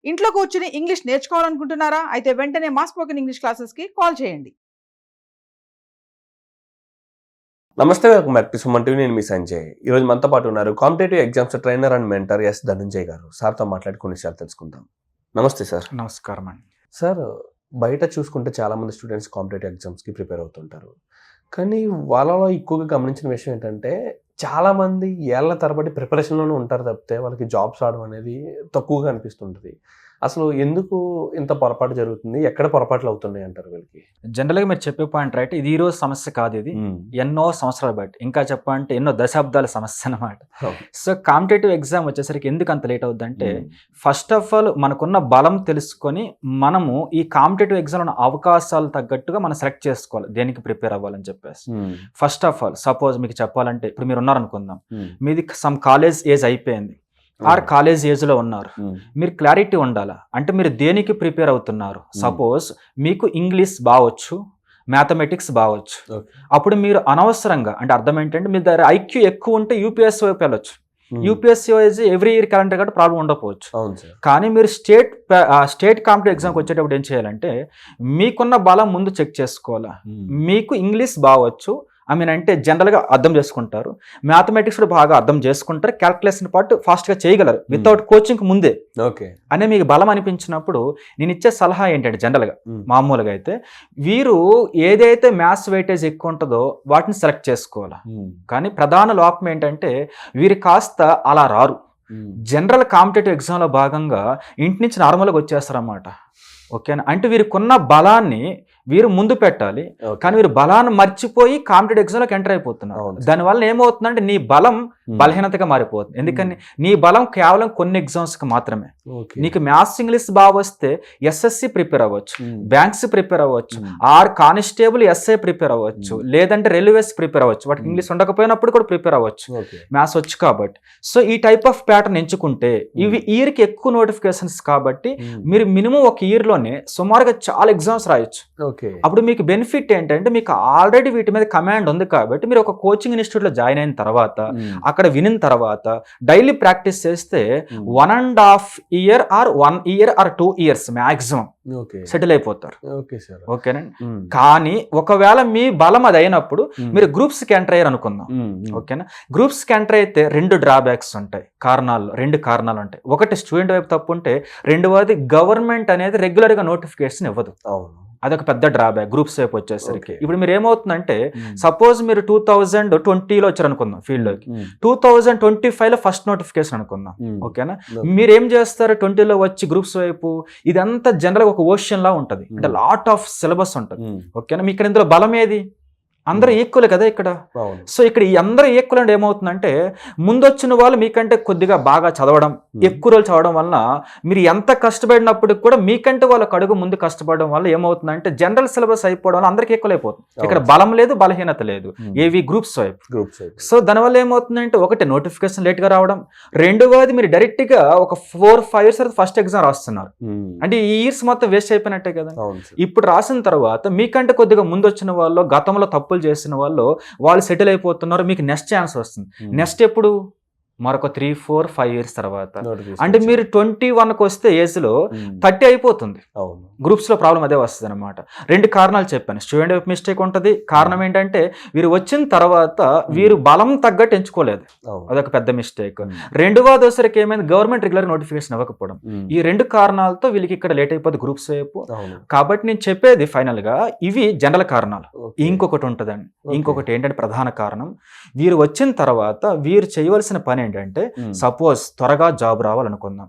ఇంట్లో కూర్చుని ఇంగ్లీష్ నేర్చుకోవాలనుకుంటున్నారా? అయితే వెంటనే మా స్పోకెన్ ఇంగ్లీష్ క్లాసెస్‌కి కాల్ చేయండి. నమస్తే, welcome back to Suman TV. నేను మీ సంజయ్. ఈరోజు మనతో పాటు ఉన్నారు competitive exams trainer and mentor S Dhanunjay garu. సార్తో మాట్లాడి కొన్ని విషయాలు తెలుసుకుందాం. నమస్తే సార్. నమస్కారం అండి. సార్, బయట చూసుకుంటే చాలామంది స్టూడెంట్స్ కాంపిటేటివ్ ఎగ్జామ్స్కి ప్రిపేర్ అవుతుంటారు. కానీ వాళ్ళలో ఎక్కువగా గమనించిన విషయం ఏంటంటే, చాలామంది ఏళ్ల తరబడి ప్రిపరేషన్లోనే ఉంటారు తప్పితే వాళ్ళకి జాబ్స్ రావడం అనేది తక్కువగా అనిపిస్తుంటుంది. అసలు ఎందుకు ఇంత పొరపాటు జరుగుతుంది? ఎక్కడ పొరపాట్లు అవుతున్నాయి అంటారు వీళ్ళకి? జనరల్గా మీరు చెప్పే పాయింట్ రైట్. ఇది ఈ రోజు సమస్య కాదు, ఇది ఎన్నో సంవత్సరాలు బట్టి, ఇంకా చెప్పాలంటే ఎన్నో దశాబ్దాల సమస్య అన్నమాట. సో కాంపిటేటివ్ ఎగ్జామ్ వచ్చేసరికి ఎందుకు అంత లేట్ అవుతుందంటే, ఫస్ట్ ఆఫ్ ఆల్ మనకున్న బలం తెలుసుకొని మనము ఈ కాంపిటేటివ్ ఎగ్జామ్ అవకాశాలు తగ్గట్టుగా మనం సెలెక్ట్ చేసుకోవాలి దేనికి ప్రిపేర్ అవ్వాలని చెప్పేసి. ఫస్ట్ ఆఫ్ ఆల్ సపోజ్ మీకు చెప్పాలంటే, ఇప్పుడు మీరు ఉన్నారనుకుందాం, మీది సమ్ కాలేజ్ ఏజ్ అయిపోయింది ఆర్ కాలేజ్ ఏజ్లో ఉన్నారు, మీరు క్లారిటీ ఉండాలా అంటే మీరు దేనికి ప్రిపేర్ అవుతున్నారు. సపోజ్ మీకు ఇంగ్లీష్ బావచ్చు, మ్యాథమెటిక్స్ బావచ్చు, అప్పుడు మీరు అనవసరంగా అంటే అర్థం ఏంటంటే, మీ దగ్గర ఐక్యూ ఎక్కువ ఉంటే యూపీఎస్సీ వైపు వెళ్ళొచ్చు. UPSC wise every year calendar కాబట్టి ప్రాబ్లం ఉండకపోవచ్చు. కానీ మీరు స్టేట్ కాంపిటేటివ్ ఎగ్జామ్కి వచ్చేటప్పుడు ఏం చేయాలంటే, మీకున్న బలం ముందు చెక్ చేసుకోవాలా. మీకు ఇంగ్లీష్ బావచ్చు, అంటే జనరల్గా అర్థం చేసుకుంటారు, మ్యాథమెటిక్స్ కూడా బాగా అర్థం చేసుకుంటారు, క్యాల్కులేషన్ పార్ట్ ఫాస్ట్గా చేయగలరు వితౌట్ కోచింగ్ ముందే అనే మీకు బలం అనిపించినప్పుడు నేను ఇచ్చే సలహా ఏంటంటే, జనరల్గా మామూలుగా అయితే వీరు ఏదైతే మ్యాథ్స్ వెయిటేజ్ ఎక్కువ ఉంటుందో వాటిని సెలెక్ట్ చేసుకోవాలి. కానీ ప్రధాన లోపం ఏంటంటే, వీరు కాస్త అలా రారు. జనరల్ కాంపిటేటివ్ ఎగ్జామ్లో భాగంగా ఇంటి నుంచి నార్మల్గా వచ్చేస్తారన్నమాట. ఓకేనా? అంటే వీరికున్న బలాన్ని వీరు ముందు పెట్టాలి, కానీ వీరు బలాన్ని మర్చిపోయి కాంపిటేటివ్ ఎగ్జామ్లోకి ఎంటర్ అయిపోతున్నారు. దానివల్ల ఏమవుతుందంటే, నీ బలం బలహీనతగా మారిపోతుంది. ఎందుకని నీ బలం కేవలం కొన్ని ఎగ్జామ్స్కి మాత్రమే. నీకు మ్యాథ్స్ ఇంగ్లీష్ బాగా వస్తే ఎస్ఎస్సి ప్రిపేర్ అవ్వచ్చు, బ్యాంక్స్ ప్రిపేర్ అవ్వచ్చు, ఆర్ కానిస్టేబుల్ ఎస్ఐ ప్రిపేర్ అవ్వచ్చు, లేదంటే రైల్వేస్ ప్రిపేర్ అవ్వచ్చు. వాటికి ఇంగ్లీష్ ఉండకపోయినప్పుడు కూడా ప్రిపేర్ అవ్వచ్చు, మ్యాథ్స్ వచ్చు కాబట్టి. సో ఈ టైప్ ఆఫ్ ప్యాటర్న్ ఎంచుకుంటే, ఇవి ఇయర్కి ఎక్కువ నోటిఫికేషన్స్ కాబట్టి మీరు మినిమం ఒక ఇయర్లోనే సుమారుగా చాలా ఎగ్జామ్స్ రాయొచ్చు. అప్పుడు మీకు బెనిఫిట్ ఏంటంటే, మీకు ఆల్రెడీ వీటి మీద కమాండ్ ఉంది కాబట్టి మీరు ఒక కోచింగ్ ఇన్స్టిట్యూట్లో జాయిన్ అయిన తర్వాత, అక్కడ వినిన తర్వాత డైలీ ప్రాక్టీస్ చేస్తే 1.5 year or 1 year or 2 years maximum settle అయిపోతారు. ఓకేనండి. కానీ ఒకవేళ మీ బలం అది అయినప్పుడు మీరు గ్రూప్స్ కి ఎంటర్ అయ్యారు అనుకుందాం. ఓకేనా? గ్రూప్స్ కి ఎంటర్ అయితే 2 డ్రాబ్యాక్స్ ఉంటాయి, రెండు కారణాలు ఉంటాయి. ఒకటి స్టూడెంట్ వైపు తప్పు ఉంటే, రెండవది గవర్నమెంట్ అనేది రెగ్యులర్ గా నోటిఫికేషన్ ఇవ్వదు. అదొక పెద్ద డ్రాబ్యాక్ గ్రూప్స్ వైపు వచ్చేసరికి. ఇప్పుడు మీరు ఏమవుతుందంటే, సపోజ్ మీరు 2020లో వచ్చారు అనుకుందాం ఫీల్డ్లోకి, 2025లో ఫస్ట్ నోటిఫికేషన్ అనుకుందాం. ఓకేనా? మీరు ఏం చేస్తారు, 20లో వచ్చి గ్రూప్స్ వైపు, ఇదంతా జనరల్గా ఒక ఓషన్ లా ఉంటుంది, అంటే లాట్ ఆఫ్ సిలబస్ ఉంటుంది. ఓకేనా? మీకు ఇందులో బలం ఏది? అందరూ ఈక్వల్ కదా ఇక్కడ. సో ఇక్కడ ఈ అందరూ ఈక్వల్ అంటే ఏమవుతుందంటే, ముందొచ్చిన వాళ్ళు మీకంటే కొద్దిగా బాగా చదవడం, ఎక్కువ రోజులు చదవడం వలన మీరు ఎంత కష్టపడినప్పటికి కూడా మీకంటే వాళ్ళకి అడుగు ముందు కష్టపడడం వల్ల ఏమవుతుందంటే, జనరల్ సిలబస్ అయిపోవడం వల్ల అందరికి ఈక్వల్ అయిపోతుంది. ఇక్కడ బలం లేదు, బలహీనత లేదు, ఏవి గ్రూప్స్ వైపు. సో దానివల్ల ఏమవుతుందంటే, ఒకటి నోటిఫికేషన్ లేట్ గా రావడం, రెండవది మీరు డైరెక్ట్ గా ఒక 4-5 years ఫస్ట్ ఎగ్జామ్ రాస్తున్నారు. అంటే ఈ ఇయర్స్ మొత్తం వేస్ట్ అయిపోయినట్టే కదా. ఇప్పుడు రాసిన తర్వాత మీకంటే కొద్దిగా ముందు వచ్చిన వాళ్ళు, గతంలో తప్పులు చేసిన వాళ్ళు సెటిల్ అయిపోతున్నారు, మీకు నెక్స్ట్ ఛాన్స్ వస్తుంది. నెక్స్ట్ ఎప్పుడు? మరొక 3-4-5 years తర్వాత. అంటే మీరు 21కి వస్తే ఏజ్ లో 30 అయిపోతుంది. గ్రూప్స్ లో ప్రాబ్లం అదే వస్తుంది అనమాట. 2 కారణాలు చెప్పాను. స్టూడెంట్ వైపు మిస్టేక్ ఉంటుంది. కారణం ఏంటంటే, వీరు వచ్చిన తర్వాత వీరు బలం తగ్గట్టు ఎంచుకోలేదు, అదొక పెద్ద మిస్టేక్. రెండవ దోసరికి ఏమైంది, గవర్నమెంట్ రెగ్యులర్ నోటిఫికేషన్ ఇవ్వకపోవడం. ఈ 2 కారణాలతో వీళ్ళకి ఇక్కడ లేట్ అయిపోతుంది గ్రూప్స్ వైపు. కాబట్టి నేను చెప్పేది ఫైనల్ గా, ఇవి జనరల్ కారణాలు. ఇంకొకటి ఉంటుందండి, ఇంకొకటి ఏంటంటే ప్రధాన కారణం, వీరు వచ్చిన తర్వాత వీరు చేయవలసిన పని ఏంటంటే, సపోజ్ త్వరగా జాబ్ రావాలనుకుందాం.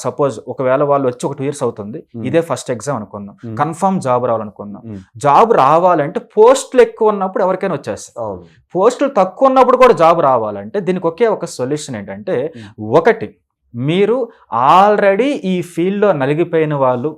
సపోజ్ ఒకవేళ వాళ్ళు వచ్చి ఒక 2 years అవుతుంది, ఇదే ఫస్ట్ ఎగ్జామ్ అనుకుందాం, కన్ఫర్మ్ జాబ్ రావాలనుకుందాం. జాబ్ రావాలంటే పోస్టులు ఎక్కువ ఉన్నప్పుడు ఎవరికైనా వచ్చేస్తాయి, పోస్టులు తక్కువ ఉన్నప్పుడు కూడా జాబ్ రావాలంటే దీనికి ఒకే ఒక సొల్యూషన్ ఏంటంటే, ఒకటి మీరు ఆల్రెడీ ఈ ఫీల్డ్లో నలిగిపోయిన వాళ్ళు,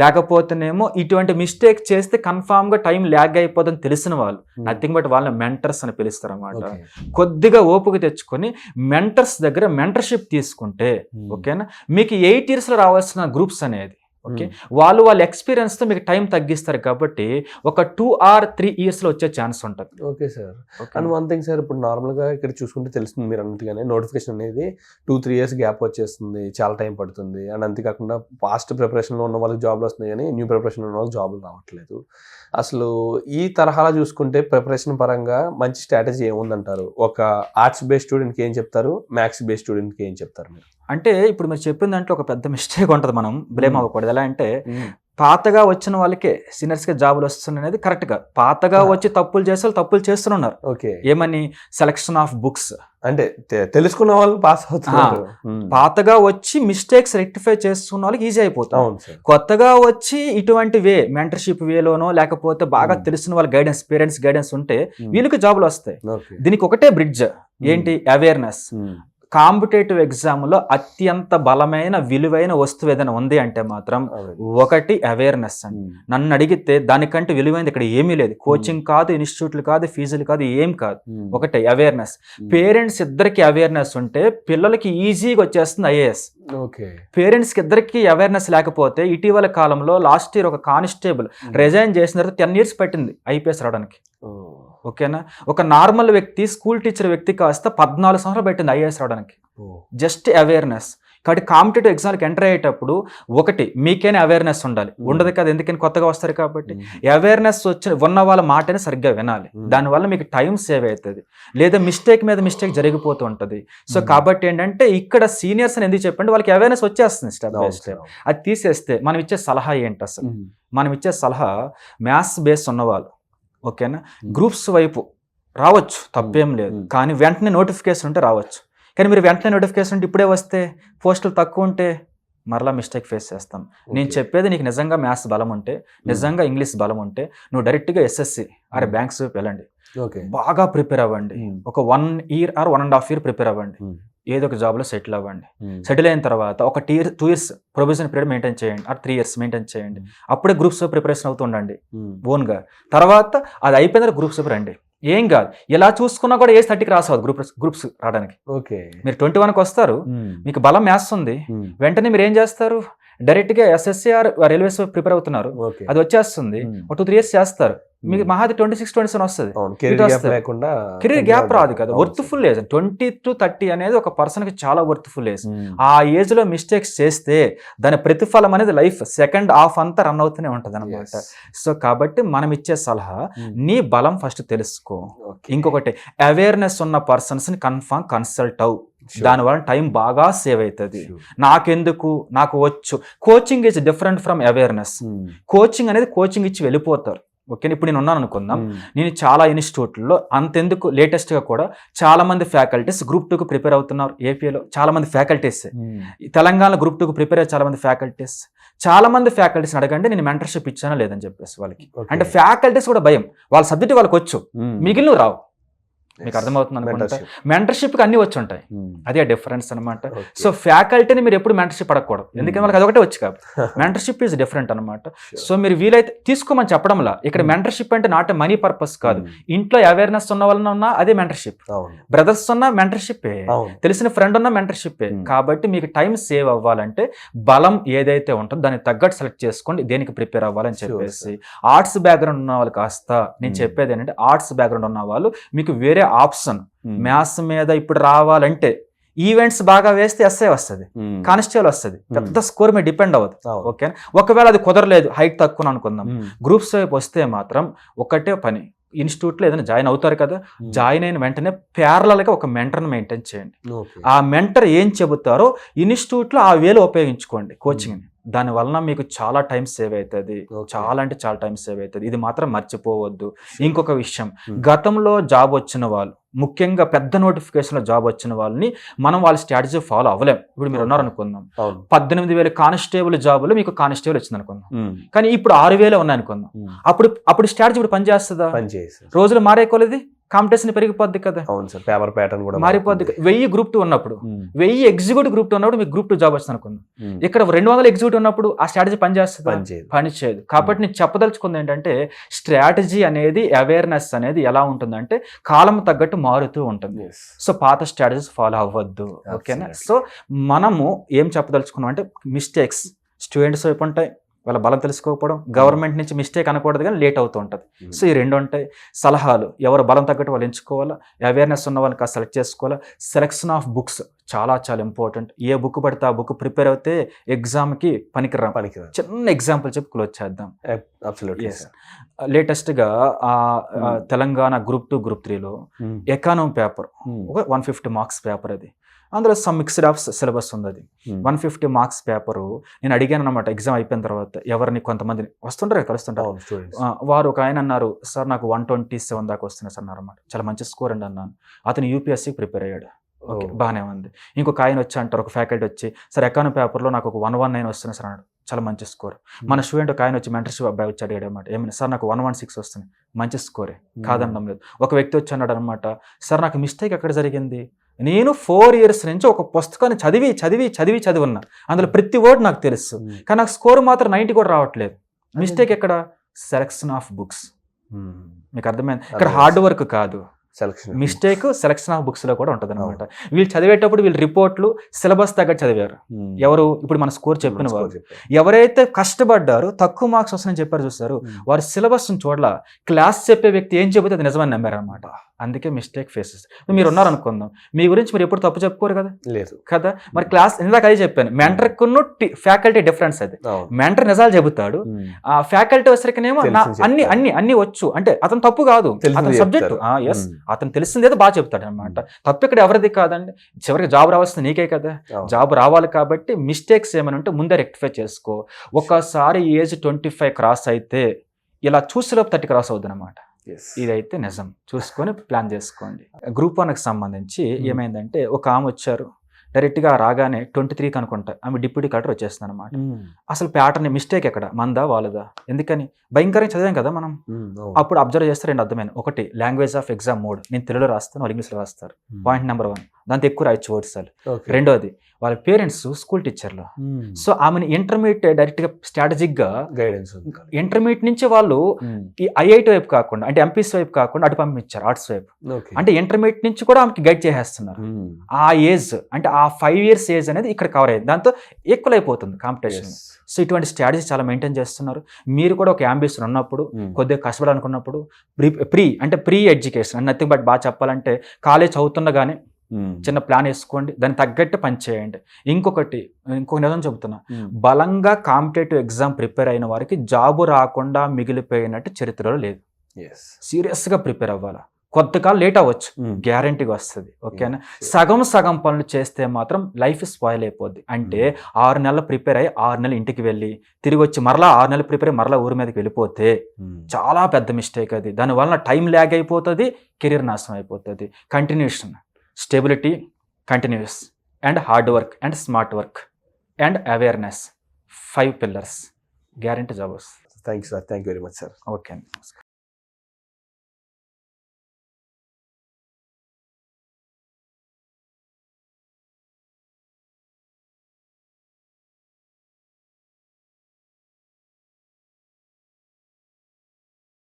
లేకపోతేనేమో ఇటువంటి మిస్టేక్ చేస్తే కన్ఫామ్ గా టైం ల్యాగ్ అయిపోదని తెలిసిన వాళ్ళు, నథింగ్ బట్ వాళ్ళని మెంటర్స్ అని పిలుస్తారు అన్నమాట. కొద్దిగా ఓపిక తెచ్చుకొని మెంటర్స్ దగ్గర మెంటర్షిప్ తీసుకుంటే, ఓకేనా, మీకు 8 years లో రావాల్సిన గ్రూప్స్ అనేది ఓకే, వాళ్ళు వాళ్ళ ఎక్స్పీరియన్స్ తో మీకు టైం తగ్గిస్తారు కాబట్టి ఒక 2 or 3 years లో వచ్చే ఛాన్స్ ఉంటుంది. Okay sir. And one thing sir, ఇప్పుడు నార్మల్గా ఇక్కడ చూసుకుంటే తెలుస్తుంది మీరు అన్నట్టుగానే నోటిఫికేషన్ అనేది 2-3 years గ్యాప్ వచ్చేస్తుంది, చాలా టైం పడుతుంది. అండ్ అంతేకాకుండా పాస్ట్ ప్రిపరేషన్లో ఉన్న వాళ్ళకి జాబ్లు వస్తున్నాయి కానీ న్యూ ప్రిపరేషన్లో ఉన్న వాళ్ళకి జాబులు రావట్లేదు. అసలు ఈ తరహాలో చూసుకుంటే ప్రిపరేషన్ పరంగా మంచి స్ట్రాటజీ ఏముందంటారు? ఒక ఆర్ట్స్ బేస్డ్ స్టూడెంట్కి ఏం చెప్తారు, మ్యాథ్స్ బేస్డ్ స్టూడెంట్కి ఏం చెప్తారు మీరు? అంటే ఇప్పుడు మీరు చెప్పిన దాంట్లో ఒక పెద్ద మిస్టేక్ ఉంటుంది, మనం బ్లేమ్ అవ్వకూడదు. ఎలా అంటే పాతగా వచ్చిన వాళ్ళకే సీనియర్స్గా జాబులు వస్తున్నాయి అనేది కరెక్ట్ గా. పాతగా వచ్చి తప్పులు చేసే వాళ్ళు తప్పులు చేస్తున్నారు. ఓకే, ఏమని సెలక్షన్ ఆఫ్ బుక్స్ అంటే తెలుసుకున్న వాళ్ళు పాస్ అవుతున్నారు. పాతగా వచ్చి మిస్టేక్స్ రెక్టిఫై చేస్తున్న వాళ్ళకి ఈజీ అయిపోతాం. కొత్తగా వచ్చి ఇటువంటి వే మెంటర్షిప్ వేలోనో లేకపోతే బాగా తెలిసిన వాళ్ళ గైడెన్స్, పేరెంట్స్ గైడెన్స్ ఉంటే వీళ్ళకి జాబులు వస్తాయి. దీనికి ఒకటే బ్రిడ్జ్ ఏంటి? అవేర్నెస్. కాంపిటేటివ్ ఎగ్జామ్లో అత్యంత బలమైన విలువైన వస్తువు ఏదైనా ఉంది అంటే మాత్రం ఒకటి అవేర్నెస్ అండి. నన్ను అడిగితే దానికంటే విలువైనది ఇక్కడ ఏమీ లేదు. కోచింగ్ కాదు, ఇన్స్టిట్యూట్లు కాదు, ఫీజులు కాదు, ఏం కాదు. ఒకటే అవేర్నెస్. పేరెంట్స్ ఇద్దరికి అవేర్నెస్ ఉంటే పిల్లలకి ఈజీగా వచ్చేస్తుంది ఐఏఎస్. పేరెంట్స్కి ఇద్దరికి అవేర్నెస్ లేకపోతే ఇటీవల కాలంలో లాస్ట్ ఇయర్ ఒక కానిస్టేబుల్ రిజైన్ చేసిన తర్వాత 10 years పట్టింది ఐపీఎస్ రావడానికి. ఓకేనా, ఒక నార్మల్ వ్యక్తి, స్కూల్ టీచర్ వ్యక్తి కాస్త 14 సంవత్సరాలు పెట్టింది ఐఏఎస్ రావడానికి. Just awareness. కాబట్టి కాంపిటేటివ్ ఎగ్జామ్కి ఎంటర్ అయ్యేటప్పుడు ఒకటి మీకైనా అవేర్నెస్ ఉండాలి. ఉండదు కదా, ఎందుకని కొత్తగా వస్తారు కాబట్టి. అవేర్నెస్ ఉన్న వాళ్ళ మాటని సరిగ్గా వినాలి. దానివల్ల మీకు టైం సేవ్ అవుతుంది, లేదా మిస్టేక్ మీద మిస్టేక్ జరిగిపోతూ ఉంటుంది. సో కాబట్టి ఏంటంటే ఇక్కడ సీనియర్స్ అని ఎందుకు చెప్పండి, వాళ్ళకి అవేర్నెస్ వచ్చేస్తుంది స్టెప్ బై స్టెప్. అది తీసేస్తే మనం ఇచ్చే సలహా ఏంటి అసలు? మనం ఇచ్చే సలహా మ్యాథ్స్ బేస్ ఉన్నవాళ్ళు, ఓకేనా, గ్రూప్స్ వైపు రావచ్చు, తప్పేం లేదు. కానీ వెంటనే నోటిఫికేషన్ ఉంటే రావచ్చు. కానీ మీరు వెంటనే నోటిఫికేషన్ ఉంటే ఇప్పుడే వస్తే పోస్టులు తక్కువ ఉంటే మరలా మిస్టేక్ ఫేస్ చేస్తాం. నేను చెప్పేది నీకు నిజంగా మ్యాథ్స్ బలం ఉంటే, నిజంగా ఇంగ్లీష్ బలం ఉంటే నువ్వు డైరెక్ట్గా ఎస్ఎస్సి ఆర్ బ్యాంక్స్ వైపు వెళ్ళండి. బాగా ప్రిపేర్ అవ్వండి. ఒక 1 year or 1.5 years ప్రిపేర్ అవ్వండి. ఏదో ఒక జాబ్లో సెటిల్ అవ్వండి. సెటిల్ అయిన తర్వాత ఒక 2 years ప్రొవిజన్ పీరియడ్ మెయింటైన్ చేయండి, ఆర్ 3 years మెయింటైన్ చేయండి. అప్పుడే గ్రూప్స్ ప్రిపరేషన్ అవుతూ ఉండండి ఓన్గా. తర్వాత అది అయిపోయిన తర్వాత గ్రూప్స్ రండి. ఏం కాదు, ఇలా చూసుకున్నా కూడా ఏజ్ 30కి రాసవద్దు గ్రూప్స్ రావడానికి. మీరు 21కి వస్తారు, మీకు బలం మ్యాథ్స్ ఉంది, వెంటనే మీరు ఏం చేస్తారు, డైరెక్ట్ గా ఎస్ఎస్సీఆర్ రైల్వేస్ ప్రిపేర్ అవుతున్నారు, అది వచ్చేస్తుంది. ఒక 2-3 years చేస్తారు, మీకు మహాది 26-27 వస్తుంది. కెరీర్ గ్యాప్ రాదు కదా. వర్త్ఫుల్ ఏజ్ 20 to 30 అనేది ఒక పర్సన్ కి చాలా వర్త్ఫుల్ ఏజ్. ఆ ఏజ్ లో మిస్టేక్స్ చేస్తే దాని ప్రతిఫలం అనేది లైఫ్ సెకండ్ హాఫ్ అంతా రన్ అవుతూనే ఉంటది అనమాట. సో కాబట్టి మనం ఇచ్చే సలహా, నీ బలం ఫస్ట్ తెలుసుకో. ఇంకొకటి, అవేర్నెస్ ఉన్న పర్సన్స్ ని కన్ఫర్మ్ కన్సల్ట్ అవు. దానివల్ల టైం బాగా సేవ్ అవుతుంది. నాకెందుకు, నాకు వచ్చు. Coaching is different from awareness. Coaching అనేది కోచింగ్ ఇచ్చి వెళ్ళిపోతారు. ఓకే, ఇప్పుడు నేను ఉన్నాను అనుకుందాం, నేను చాలా ఇన్స్టిట్యూట్లో అంతెందుకు లేటెస్ట్గా కూడా చాలా మంది ఫ్యాకల్టీస్ Group 2కు ప్రిపేర్ అవుతున్నారు. ఏపీలో చాలా మంది ఫ్యాకల్టీస్, తెలంగాణలో Group 2కు ప్రిపేర్ అయ్యే చాలా మంది ఫ్యాకల్టీస్. చాలా మంది ఫ్యాకల్టీస్ని అడగండి నేను మెంటర్షిప్ ఇచ్చానా లేదని చెప్పేసి వాళ్ళకి. అంటే ఫ్యాకల్టీస్ కూడా భయం, వాళ్ళ సబ్జెక్ట్ వాళ్ళకి వచ్చు, మిగిలిన రావు. మీకు అర్థమవుతుంది అనుకుంటా. మెంటర్షిప్కి అన్ని వచ్చి ఉంటాయి, అదే డిఫరెన్స్ అనమాట. సో ఫ్యాకల్టీని మీరు ఎప్పుడు మెంటర్షిప్ అడగకూడదు, ఎందుకంటే వాళ్ళకి అదొకటే వచ్చి కాబట్టి. మెంటర్షిప్ ఈజ్ డిఫరెంట్ అనమాట. సో మీరు వీలైతే తీసుకోమని చెప్పడంలా. ఇక్కడ మెంటర్షిప్ అంటే నాట్ మనీ పర్పస్ కాదు. ఇంట్లో అవేర్నెస్ ఉన్న వాళ్ళని ఉన్నా అదే మెంటర్షిప్, బ్రదర్స్ ఉన్న మెంటర్షిప్పే, తెలిసిన ఫ్రెండ్ ఉన్న మెంటర్షిప్పే. కాబట్టి మీకు టైం సేవ్ అవ్వాలంటే బలం ఏదైతే ఉంటుందో దాన్ని తగ్గట్టు సెలెక్ట్ చేసుకోండి, దేనికి ప్రిపేర్ అవ్వాలని చెప్పేసి. ఆర్ట్స్ బ్యాక్గ్రౌండ్ ఉన్న వాళ్ళు కాస్త నేను చెప్పేది ఏంటంటే, ఆర్ట్స్ బ్యాక్గ్రౌండ్ ఉన్న వాళ్ళు మీకు వేరే ఆప్షన్ మ్యాథ్స్ మీద ఇప్పుడు రావాలంటే ఈవెంట్స్ బాగా వేస్తే ఎస్ఐ వస్తుంది, కానిస్టేబుల్ వస్తుంది, పెద్ద స్కోర్ మీద డిపెండ్ అవ్వదు. ఓకే, ఒకవేళ అది కుదరలేదు, హైట్ తక్కువ అనుకుందాం, గ్రూప్స్ వైపు వస్తే మాత్రం ఒకటే పని, ఇన్స్టిట్యూట్లో ఏదైనా జాయిన్ అవుతారు కదా, జాయిన్ అయిన వెంటనే ప్యారలల్గా ఒక మెంటర్ని మెయింటైన్ చేయండి. ఆ మెంటర్ ఏం చెబుతారో ఇన్స్టిట్యూట్లో ఆ వేలో ఉపయోగించుకోండి కోచింగ్ని. దాని వలన మీకు చాలా టైం సేవ్ అవుతుంది, చాలా అంటే చాలా టైం సేవ్ అవుతుంది. ఇది మాత్రం మర్చిపోవద్దు. ఇంకొక విషయం, గతంలో జాబ్ వచ్చిన వాళ్ళు, ముఖ్యంగా పెద్ద నోటిఫికేషన్లో జాబ్ వచ్చిన వాళ్ళని మనం వాళ్ళ స్ట్రాటజీ ఫాలో అవ్వలేం. ఇప్పుడు మీరు ఉన్నారనుకుందాం, 18,000 కానిస్టేబుల్ జాబులు మీకు కానిస్టేబుల్ వచ్చింది అనుకుందాం, కానీ ఇప్పుడు 6,000 ఉన్నాయి అనుకుందాం. అప్పుడు స్ట్రాటజీ ఇప్పుడు పనిచేస్తుందా? రోజులు మారే కొలది కాంపిటీషన్ పెరిగిపోద్ది కదా. పేపర్ ప్యాటర్న్ కూడా మారిపోద్ది. 1000 Group 2 ఉన్నప్పుడు, 1000 ఎగ్జిక్యూటివ్ Group 2 ఉన్నప్పుడు మీకు Group 2 జాబ్ వచ్చింది అనుకుందాం. ఇక్కడ 200 ఎగ్జిక్యూటివ్ ఉన్నప్పుడు ఆ స్ట్రాటజీ పనిచేస్తుందా? పనిచేయదు. కాబట్టి నేను చెప్పదలుచుకుంది ఏంటంటే, స్ట్రాటజీ అనేది, అవేర్నెస్ అనేది ఎలా ఉంటుందంటే కాలం తగ్గట్టు మారుతూ ఉంటుంది. సో పాత స్ట్రాటజీస్ ఫాలో అవ్వద్దు. ఓకేనా? సో మనము ఏం చెప్పదలుచుకున్నాం అంటే, మిస్టేక్స్ స్టూడెంట్స్ వైపు ఉంటాయి, వాళ్ళ బలం తెలుసుకోకపోవడం, గవర్నమెంట్ నుంచి మిస్టేక్ అనకూడదు కానీ లేట్ అవుతూ ఉంటుంది. సో ఈ రెండు ఉంటాయి. సలహాలు, ఎవరు బలం తగ్గట్టు వాళ్ళు ఎంచుకోవాలా, అవేర్నెస్ ఉన్న వాళ్ళని కాస్త సెలెక్ట్ చేసుకోవాలా. సెలెక్షన్ ఆఫ్ బుక్స్ చాలా చాలా ఇంపార్టెంట్. ఏ బుక్ పడితే ఆ బుక్ ప్రిపేర్ అవుతే ఎగ్జామ్కి పనికిరాం. చిన్న ఎగ్జాంపుల్ చెప్పి క్లోజ్ చేద్దాం. లేటెస్ట్గా తెలంగాణ గ్రూప్ 2 గ్రూప్ 3లో ఎకానమీ పేపర్ ఒక 150 మార్క్స్ పేపర్, అది అందులో సమ్ మిక్స్డ్ ఆఫ్ సిలబస్ ఉంది. అది 150 మార్క్స్ పేపరు. నేను అడిగాను అనమాట ఎగ్జామ్ అయిపోయిన తర్వాత, ఎవరిని కొంతమందిని వస్తుంటారు కలుస్తుంటారు, వారు ఒక ఆయన అన్నారు, సార్ నాకు 127 దాకా వస్తున్నాయి సార్ అన్నమాట. చాలా మంచి స్కోర్ అండి అన్నాను. అతను యూపీఎస్సీకి ప్రిపేర్ అయ్యాడు, ఓకే బాగానే ఉంది. ఇంకొక ఆయన వచ్చి అంటారు, ఒక ఫ్యాకల్టీ వచ్చి, సార్ ఎకానమీ పేపర్లో నాకు ఒక 119 వస్తున్నాయి సార్ అన్నాడు, చాలా మంచి స్కోర్. మన స్టూడెంట్ ఒక ఆయన వచ్చి మెంటర్షిప్ అబ్బాయి వచ్చి అడిగాడు అనమాట, ఏమైనా సార్ నాకు 116 వస్తుంది, మంచి స్కోరే, కాదనడం లేదు. ఒక వ్యక్తి వచ్చి అన్నాడు అనమాట, సార్ నాకు మిస్టేక్ ఎక్కడ జరిగింది, నేను 4 years నుంచి ఒక పుస్తకాన్ని చదివి ఉన్నా, అందులో ప్రతి వర్డ్ నాకు తెలుసు, కానీ నాకు స్కోర్ మాత్రం 90 కూడా రావట్లేదు. మిస్టేక్ ఎక్కడ? Selection of books. మీకు అర్థమైంది? ఇక్కడ హార్డ్ వర్క్ కాదు, మిస్టేక్ సెలెక్షన్ ఆఫ్ బుక్స్ లో కూడా ఉంటుంది అనమాట. వీళ్ళు చదివేటప్పుడు వీళ్ళు రిపోర్ట్లు సిలబస్ తగ్గట్టు చదివారు. ఎవరు ఇప్పుడు మన స్కోర్ చెప్పిన వారు, ఎవరైతే కష్టపడ్డారు తక్కువ మార్క్స్ వస్తాయని చెప్పారు చూస్తారు, వారు సిలబస్ చూడాల, క్లాస్ చెప్పే వ్యక్తి ఏం చెబితే అది నిజమని నమ్మారు అనమాట. అందుకే మిస్టేక్ ఫేసెస్. మీరు ఉన్నారనుకుందాం, మీ గురించి మీరు ఎప్పుడు తప్పు చెప్పుకోరు కదా, లేదు కదా. మరి క్లాస్ ఇందాక అదే చెప్పాను, మెంటర్కును ఫ్యాకల్టీ డిఫరెన్స్. అది మెంటర్ నిజాలు చెబుతాడు, ఆ ఫ్యాకల్టీ వచ్చరికనేమో అన్ని వచ్చు అంటే అతను తప్పు కాదు, అతని సబ్జెక్టు ఎస్ అతను తెలిసిందేదో బాగా చెప్తాడు అనమాట. తప్పు ఇక్కడ ఎవరిది కాదండి, చివరికి జాబ్ రావాల్సింది నీకే కదా, జాబ్ రావాలి కాబట్టి మిస్టేక్స్ ఏమైనా ఉంటే ముందే రెక్టిఫై చేసుకో. ఒకసారి ఏజ్ 25 క్రాస్ అయితే ఇలా చూసేలోపు 30 క్రాస్ అవుతుంది అనమాట. ఇదైతే నిజం, చూసుకొని ప్లాన్ చేసుకోండి. గ్రూప్ 1కి సంబంధించి ఏమైందంటే, ఒక ఆమె వచ్చారు డైరెక్ట్గా రాగానే 23కి అనుకుంటా ఆమె డిప్యూటీ కలెక్టర్ వచ్చేస్తుంది అనమాట. అసలు ప్యాటర్న్ మిస్టేక్ ఎక్కడ, మందా వాళ్ళదా? ఎందుకని భయంకరంగా చదివాం కదా మనం. అప్పుడు అబ్జర్వ్ చేస్తే 2 అర్థమైంది. ఒకటి, లాంగ్వేజ్ ఆఫ్ ఎగ్జామ్ 3, నేను తెలుగులో రాస్తాను, వాళ్ళు ఇంగ్లీష్లో రాస్తారు, పాయింట్ నెంబర్ 1, దాంతో ఎక్కువ రాయొచ్చు వర్డ్స్. రెండోది, వాళ్ళ పేరెంట్స్ స్కూల్ టీచర్లు. సో ఆమెను ఇంటర్మీడియట్ డైరెక్ట్గా స్ట్రాటజిక్గా గైడెన్స్, ఇంటర్మీడియట్ నుంచి వాళ్ళు ఈ ఐఐటి వైపు కాకుండా, అంటే ఎంపీసీ వైపు కాకుండా అటు పంపించారు ఆర్ట్స్ వైపు. అంటే ఇంటర్మీడియట్ నుంచి కూడా ఆమెకి గైడ్ చేసేస్తున్నారు. ఆ ఏజ్ అంటే ఆ 5 years ఏజ్ అనేది ఇక్కడ కవర్ అయ్యింది, దాంతో ఈక్వల్ అయిపోతుంది కాంపిటీషన్. సో ఇటువంటి స్ట్రాటజీ చాలా మెయింటైన్ చేస్తున్నారు. మీరు కూడా ఒక అంబిషన్ ఉన్నప్పుడు, కొద్దిగా కష్టపడాలనుకున్నప్పుడు, ప్రీ ఎడ్యుకేషన్ నథింగ్ బట్ బాగా చెప్పాలంటే కాలేజ్ చదువుతుండగానే చిన్న ప్లాన్ వేసుకోండి, దానికి తగ్గట్టు పని చేయండి. ఇంకొక నిజం చెబుతున్నా, బలంగా కాంపిటేటివ్ ఎగ్జామ్ ప్రిపేర్ అయిన వారికి జాబు రాకుండా మిగిలిపోయినట్టు చరిత్రలో లేదు. సీరియస్గా ప్రిపేర్ అవ్వాలా. కొద్దికాలం లేట్ అవ్వచ్చు, గ్యారంటీగా వస్తుంది, ఓకేనా. సగం పనులు చేస్తే మాత్రం లైఫ్ స్పాయిల్ అయిపోద్ది. అంటే 6 నెలలు ప్రిపేర్ అయ్యి 6 నెలలు ఇంటికి వెళ్ళి తిరిగి వచ్చి మరలా 6 నెలలు ప్రిపేర్ అయ్యి మరలా ఊరి మీదకి వెళ్ళిపోతే చాలా పెద్ద మిస్టేక్ అది. దానివల్ల టైం ల్యాగ్ అయిపోతుంది, కెరీర్ నాశనం అయిపోతుంది. Continuation, stability, continuous and hard work and smart work and awareness, 5 pillars, guarantee job వస్తుంది. Thank you sir, thank you very much sir. Okay అండి.